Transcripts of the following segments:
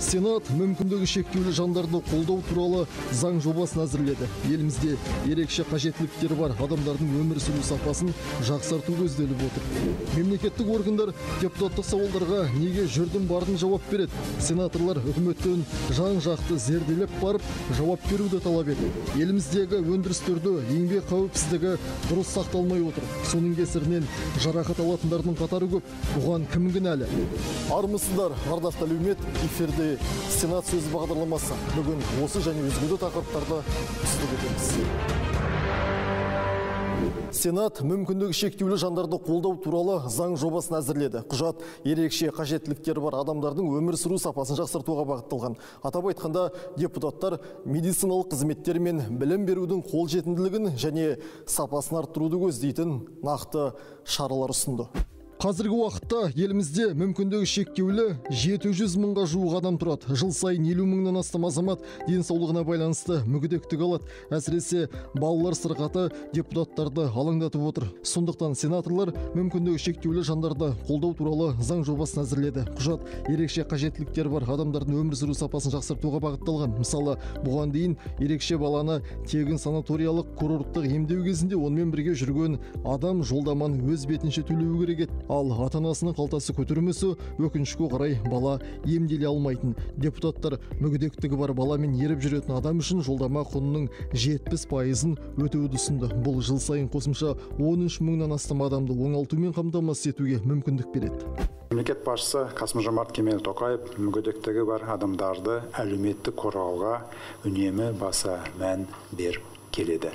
Сенат мүмкіндігі шектеулі жандарды қолдау туралы заң жобасын әзірледі. Елімізде ерекше қажеттіліктері бар адамдардың өмір сүру сапасын жақсарту көзделіп отыр. Мемлекеттік органдар депутаттық сауалдарға неге жүрдім бардың жауап береді. Сенаторлар үкіметтен жан-жақты зерделеп барып жауап беруді талап етті. Еліміздегі өндірістерді еңбек қауіпсіздігі дұрыс сақталмай отыр. Соның кесірінен жарақат алатындардың қатары көп. Бұған кім кінәлі? Армысыздар, ардақты әлеумет, эфирде Сенат сөз бағдарламасы. Бүгін осы және өзге де тақырыптарды сөз етеміз. Сенат мүмкіндігі шектеулі жандарды қолдау туралы заң жобасын әзірледі. Құжат ерекше қажеттіліктері бар адамдардың өмір сүру сапасын жақсартуға бағытталған. Атап айтқанда, депутаттар медициналық қызметтер мен білім берудің қолжетімділігін және сапасын арттыруды көздейтін нақты шаралар ұсынды. Қазіргі уақытта елімізде мүмкіндігі шектеулі 700 мыңға жуық адам тұрады. Жыл сайын 50 мыңнан астам азамат денсаулығына байланысты мүгедектік алады. Әсіресе балалар сырқаты депутаттарды алаңдатып отыр. Сондықтан сенаторлар мүмкіндігі шектеулі жандарды қолдау туралы заң жобасын әзірледі. Құжат ерекше қажеттіліктері бар адамдардың өмір сүру сапасын жақсартуға бағытталған. Мысалы, бұған дейін ерекше баланы тегін санаториялық курорттық емдеу кезінде онымен бірге жүрген адам жолдаманы өз бетінше төлеуі керек еді. Ал ата-анасының қалтасы көтермесі өкінішке қарай бала емделе алмайтын. Депутаттар мүгедектігі бар баламен еріп жүретін адам үшін жолдама құнының 70%-ын өтеуді ұсынды. Бұл жыл сайын қосымша 13 мыңнан астам адамды оңалтумен қамтамасыз етуге мүмкіндік береді. Мемлекет басшысы Қасым-Жомарт Кемел Тоқаев мүгедектігі бар адамдарды әлеуметтік қорғауға үнемі баса мән беріп келеді.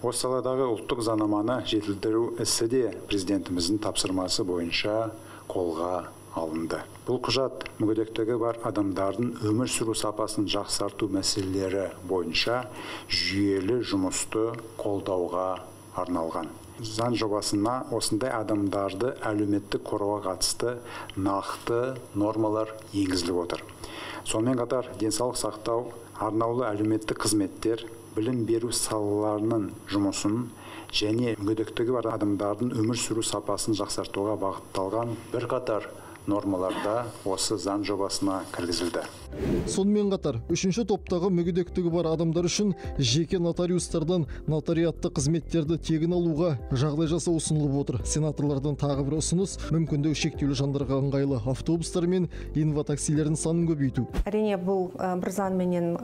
Осы саладағы ұлттық заңнаманы жетілдіру ісі де президентіміздің тапсырмасы бойынша қолға алынды. Бұл құжат мүгедектігі бар адамдардың өмір сүру сапасын жақсарту мәселелері бойынша жүйелі жұмысты қолдауға арналған. Заң жобасына осындай адамдарды әлеуметтік қорғауға қатысты нақты нормалар енгізіліп отыр. Сонымен қатар денсаулық сақтау, арнаулы әлеуметтік қызметтер, білім беру салаларының жұмысын және мүгедектігі бар адамдардың өмір сүру сапасын жақсартуға бағытталған бірқатар нормаларда осы заң жобасына кіргізілді. Сонымен қатар, үшінші топтағы мүгедектігі бар адамдар үшін жеке нотариустардан нотариатты қызметтерді тегін алуға жағдай жасау ұсынылып отыр. Сенаторлардан тағы бір ұсыныс мүмкіндігі шектеулі жандарға ыңғайлы автобустар мен инватаксилердің санын көбейту. Әрине, бұл бір заңменен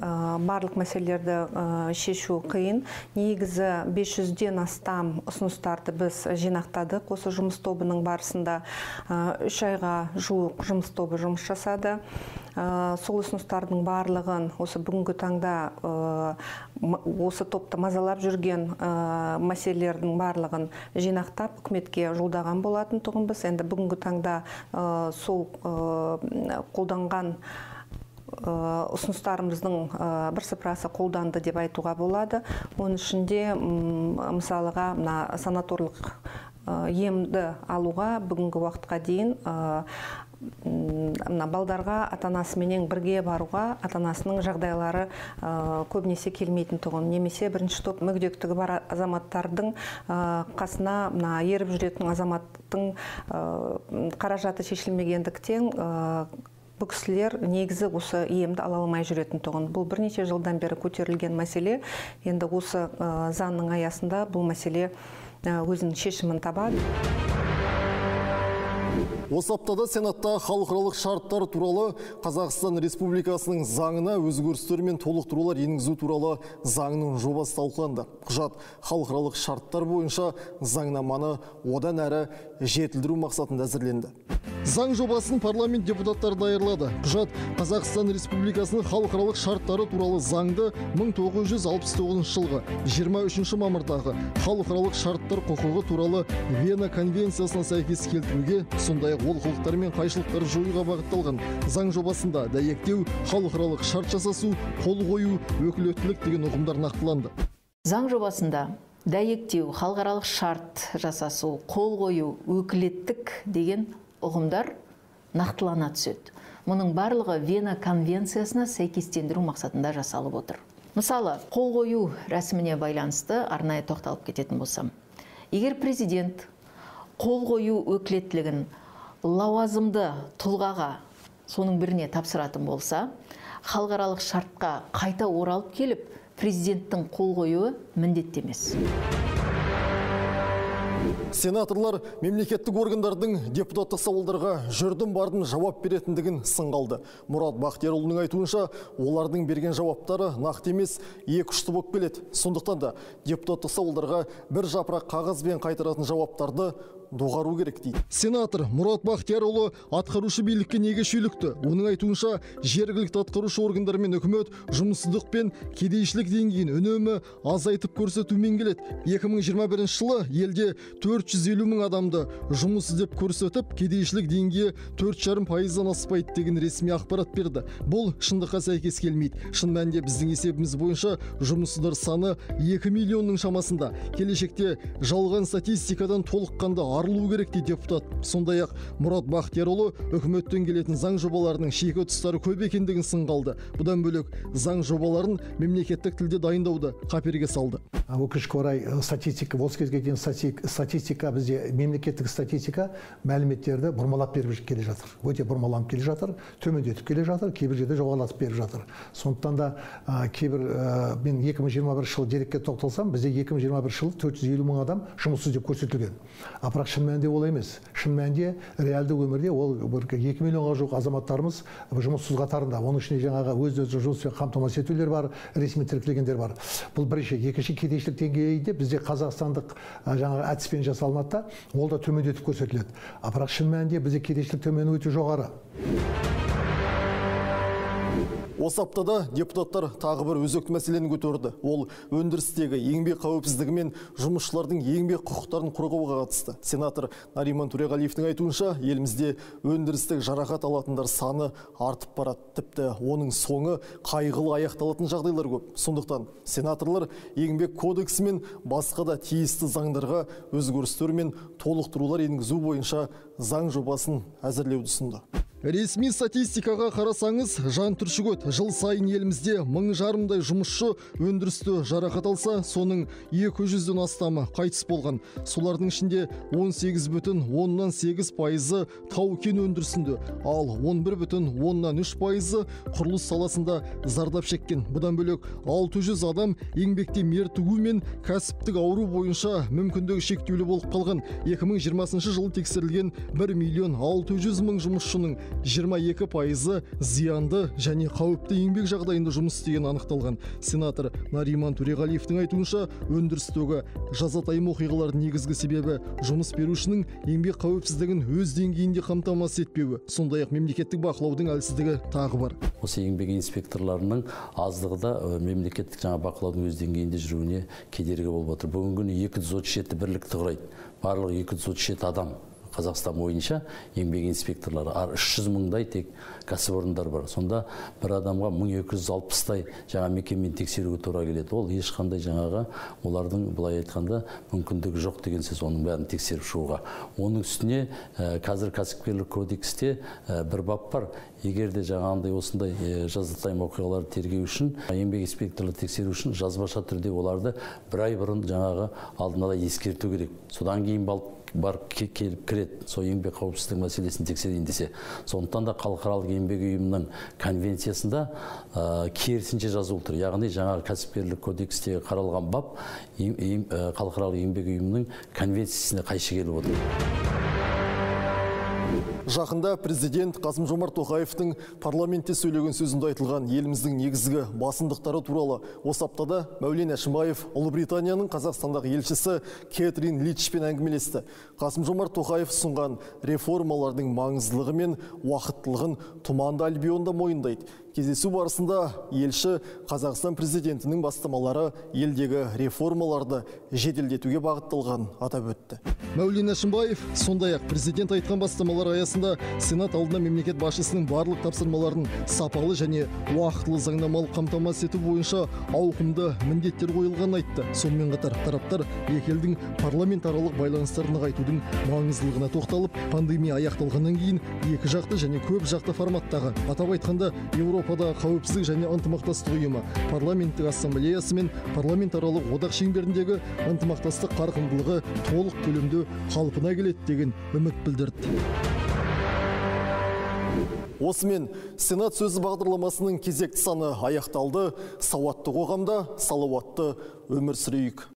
барлық мәселелерді шешу қиын. Негізі 500-ден астам ұсыныстарды біз жинақтадық. Осы жұмыс тобының барысында 3 айға жуық жұмыс тобы жұмыс жасады. Сол ұсыныстардың барлығын осы бүгінгі таңда осы топты мазалап жүрген мәселелердің барлығын жинақтап үкіметке жолдаған болатын тұғынбыз. Енді бүгінгі таңда сол қолданған ұсыныстарымыздың бірсыпырасы қолданды деп айтуға болады. Оның ішінде мысалыға санаторлық емді алуға бүгінгі уақытқа дейін балдарға ата-анасымен бірге баруға ата-анасының жағдайлары көбінесе келмейтін тұғын. Немесе бірінші топ мүгедектігі бар азаматтардың қасына еріп жүретін азаматтың қаражаты шешілмегендіктен бұл кісілер негізі осы емді ала алмай жүретін тұғын. Бұл бірнеше жылдан бері көтерілген мәселе. Енді осы заңның аясында бұл мәселе өзінің шешімін табады. Осы аптада Сенатта халықаралық шарттар туралы Қазақстан Республикасының заңына өзгерістер мен толықтырулар енгізу туралы заңның жобасы талқыланды. Құжат халықаралық шарттар бойынша заңнаманы одан әрі жетілдіру мақсатында әзірленді. Заң жобасын парламент депутаттары даярлады. Құжат Қазақстан Республикасының халықаралық шарттары туралы заңды 1969 жылғы 23 мамырдағы халықаралық шарттар құқығы туралы Вена конвенциясына сәйкес келтіруге, сондай-ақ олқылықтар мен қайшылықтар жоюға бағытталған. Заң жобасында дәйектеу, халықаралық шарт жасасу, қол қою, өкілеттілік деген ұғымдар нақтыланды. Заң жобасында дәйектеу, халықаралық шарт жасасу, қол қою, өкілеттік деген ұғымдар нақтылана түседі. Мұның барлығы Вена конвенциясына сәйкестендіру мақсатында жасалып отыр. Мысалы, қол қою рәсіміне байланысты арнайы тоқталып кететін болсам. Егер президент қол қою өкілеттілігін лауазымды тұлғаға соның біріне тапсыратын болса, халықаралық шартқа қайта оралып келіп, президенттің қол қоюы міндетті емес. Сенаторлар мемлекеттік органдардың депутаттық сауалдарға жүрдім бардым жауап беретіндігін сынға алды. Мұрат Бақтиярұлының айтуынша, олардың берген жауаптары нақты емес, екі ұшты болып келеді. Сондықтан да депутаттық сауалдарға бір жапырақ қағазбен қайтаратын жауаптарды доғару керек дейді. Сенатор Мұрат Бақтиярұлы атқарушы билікке неге шүйлікті? Оның айтуынша, жергілікті атқарушы органдар мен үкімет жұмыссыздық пен кедейшілік деңгейін үнемі азайтып көрсетумен келеді. 2021 жылы елде 450 мың адамды жұмыссыз деп көрсетіп, кедейшілік деңгейі 4,5%-дан аспайды деген ресми ақпарат берді. Бұл шындыққа сәйкес келмейді. Шын мәнінде біздің есебіміз бойынша жұмыссыздар саны 2 миллионның шамасында. Келешекте жалған статистикадан толыққанды арылу керек дейді депутат. Сондай-ақ Мұрат Бақтиярұлы үкіметтен келетін заң жобаларының шикі тұстары көп екендігін сынға алды. Бұдан бөлек заң жобаларын мемлекеттік тілде дайындауды қаперге салды. Өкінішке орай статистика, осы кезге дейін статистика, бізде мемлекеттік статистика мәліметтерді бұрмалап беріп келе жатыр. Өте бұрмаланып келе жатыр, төмендетіп келе жатыр, кейбір жерде жоғалтып беріп жатыр. Сондықтан да мен 2021 жылы дерекке тоқталсам, бізде 2021 жылы 450 мың адам жұмыссыз деп көрсетілген. Бірақ шын мәнінде ол емес. Шын мәнінде реалды өмірде ол 2 миллионға жуық азаматтарымыз жұмыссыз қатарында. Оның ішінде жаңағы өз-өзін жұмыспен қамтамасыз етулер бар, ресми тіркелгендер бар. Бұл бірінші. Екінші, кедейшілік деңгейінде бізде қазақстандық жаңағы әдіспен жасалынады да, ол да төмендетіп көрсетіледі. Бірақ шын мәнінде бізде кедейшілік төмені өте жоғары. Осы аптада депутаттар тағы бір өзекті мәселені көтерді. Ол өндірістегі еңбек қауіпсіздігі мен жұмысшылардың еңбек құқықтарын қорғауға қатысты. Сенатор Нариман Төреғалиевтің айтуынша, елімізде өндірістік жарақат алатындар саны артып барады. Тіпті оның соңы қайғылы аяқталатын жағдайлар көп. Сондықтан сенаторлар еңбек кодексі мен басқа да тиісті заңдарға өзгерістер мен толықтырулар енгізу бойынша заң жобасын әзірлеуді ұсынды. Ресми статистикаға қарасаңыз, жан түршігөт. Жыл сайын елімізде 1000 жарымдай жұмысшы өндірісті жарақат алса, соның 200-ден астамы қайтыс болған. Солардың ішінде 18,8% тау-кен өндірісінде, ал 11,3% құрылыс саласында зардап шеккен. Бұдан бөлек 600 адам еңбекте мертігу мен кәсіптік ауру бойынша мүмкіндігі шектеулі болып қалған. 2020 жылы тексерілген 1,600,000 жұмысшының 22% зиянды және қауіпті еңбек жағдайында жұмыс істеген анықталған. Сенатор Нариман Төреғалиевтің айтуынша, өндірістегі жазатайым оқиғалардың негізгі себебі жұмыс берушінің еңбек қауіпсіздігін өз деңгейінде қамтамасыз етпеуі, сондай-ақ мемлекеттік бақылаудың әлсіздігі тағы бар. Осы еңбек инспекторларының аздығы да мемлекеттік жаңа бақылаудың өз деңгейінде жүруіне кедергі болып отыр. Бүгінгі күні 237 бірлікті құрайды. Барлығы 237 адам. Қазақстан бойынша еңбек инспекторлары, 300 мыңдай тек кәсіпорындар бар. Сонда бір адамға 1260-тай жаңа мекемен тексеруге тура келеді. Ол ешқандай жаңаға олардың былай айтқанда мүмкіндігі жоқ деген сөз, оның бәрін тексеріп шығуға. Оның үстіне қазір кәсіпкерлік кодексте бір бап бар. Егер де жаңағындай осындай жазатайым оқиғаларды тергеу үшін, еңбек инспекторлары тексеру үшін жазбаша түрде оларды бір ай бұрын жаңағы алдын ала ескерту керек. Содан кейін барып келіп кіреді, сол еңбек қауіпсіздігі мәселесін тексерейін десе. Сондықтан да халықаралық еңбек ұйымының конвенциясында керісінше жазылып тұр. Яғни жаңағы кәсіпкерлік кодекстегі қаралған бап халықаралық еңбек ұйымының конвенциясына қайшы келіп отыр. Жақында президент Қасым-Жомарт Тоқаевтың парламентте сөйлеген сөзінде айтылған еліміздің негізгі басымдықтары туралы осы аптада Мәулен Әшімбаев Ұлыбританияның Қазақстандағы елшісі Кэтрин Личпен әңгімелесті. Қасым-Жомарт Тоқаев ұсынған реформалардың маңыздылығы мен уақыттылығын тұманды альбионда мойындайды. Кездесу барысында елші Қазақстан президентінің бастамалары елдегі реформаларды жеделдетуге бағытталған атап өтті. Мәулен Әшімбаев сондай-ақ президент айтқан бастамалар аясында Сенат алдына мемлекет басшысының барлық тапсырмаларын сапалы және уақытылы заңнамалық қамтамасыз ету бойынша ауқымды міндеттер қойылғанын айтты. Сонымен қатар тараптар екі елдің парламентаралық байланыстарын нығайтудың маңыздылығына тоқталып, пандемия аяқталғаннан кейін екі жақты және көп жақты форматтағы, атап айтқанда Еуропада қауіпсіздік және ынтымақтастық ұйымы, парламенттік ассамблеясы мен парламентаралық одақ шеңберіндегі ынтымақтастық қарқындылығы толық көлемде қалпына келеді деген үміт білдірді. Осымен Сенат сөзі бағдарламасының кезекті саны аяқталды. Сауатты қоғамда салауатты өмір сүрейік.